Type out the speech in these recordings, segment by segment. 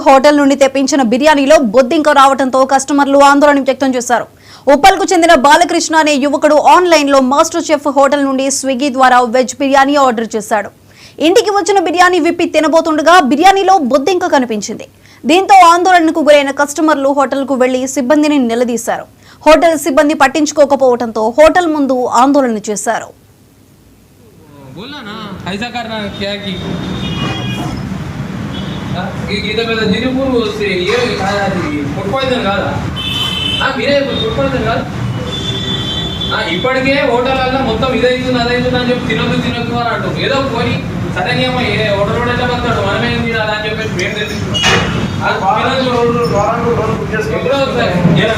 Hotel నుండి తెప్పించిన బిర్యానీలో బొద్దింక రావడంతో కస్టమర్లు ఆందోళన వ్యక్తం చేశారు. ఉప్పల్కు చెందిన బాలకృష్ణ అనే యువకుడు ఆన్లైన్ లో మాస్టర్ చెఫ్ హోటల్ నుండి స్విగ్గీ ద్వారా వెజ్ బిర్యానీ ఆర్డర్ చేశాడు. ఇంటికి వచ్చిన బిర్యానీ విప్పి తినబోతుండగా బిర్యానీలో బొద్దింక కనిపించింది. దీంతో ఆందోళనకు గురైన కస్టమర్లు హోటల్కు వెళ్లి సిబ్బందిని నిలదీశారు. హోటల్ సిబ్బంది పట్టించుకోకపోవడంతో హోటల్ ముందు ఆందోళన చేశారు. ఇప్పటికే హోటల్ మొత్తం ఇదైతుంది అదైతుంది అని చెప్పి తినొద్దు అని అంటాం. ఏదో పోయి సడన్గా హోటల్ ఎట్లా పడతాడు మనమే తినాలి అని చెప్పేసి మేము తెలుసుకున్నాం.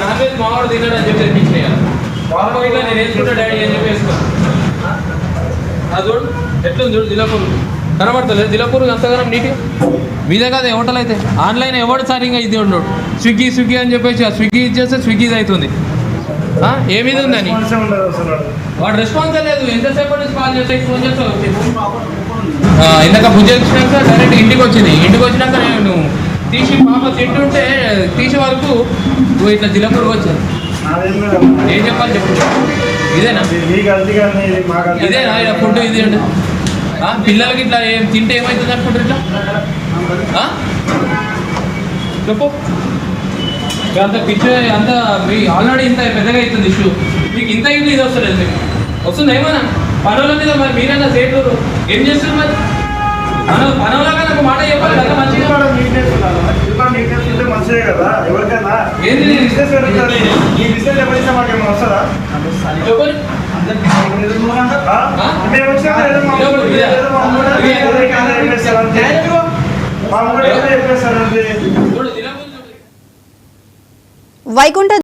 నాన్ వెజ్ మావాడు తిన్నాడు అని చెప్పి తెప్పించినాయి. ఇట్లా నేను వేసుకుంటా డాడీ అని చెప్పి వేసుకోను. అది చూడు ఎట్లుంది చూడు. దిలాపూర్ కనబడతలేదు. దిలాపూర్ అంతగానం నీట్గా మీదే కాదు హోటల్ అయితే. ఆన్లైన్ ఎవడు సరిగ్గా ఇది ఉండడు. స్విగ్గీ అని చెప్పేసి ఆ స్విగ్గీ ఇచ్చేస్తే స్విగ్గీ అవుతుంది. ఏ మీద ఉందని వాడు రెస్పాన్స్ లేదు. ఎంతసేపు నుంచి కాల్ చేస్తే ఫోన్ చేస్తావు. ఇందాక పూజ వచ్చినాక డైరెక్ట్ ఇంటికి వచ్చినాక నేను తీసి పాప తింటుంటే తీసే వరకు నువ్వు ఇట్లా దిలపూర్కి వచ్చాను. ఏం చెప్పాలి చెప్పు. ఇదేనా ఇలా ఫుడ్ ఇది అంటే పిల్లలకి ఇట్లా తింటే ఏమవుతుంది అనుకుంటారు ఇట్లా చెప్పు. అంత పిచ్చి అంత మీ ఆల్రెడీ ఇంత పెద్దగా అవుతుంది ఇష్యూ. మీకు ఇంత ఇది వస్తుంది మీకు వస్తుంది ఏమన్నా పనుల మీద. మరి మీరన్నా సేటూరు ఏం చేస్తారు మరి పనులాగా నాకు మాట చెప్పాలి కదా మంచిగా. వైకుంఠ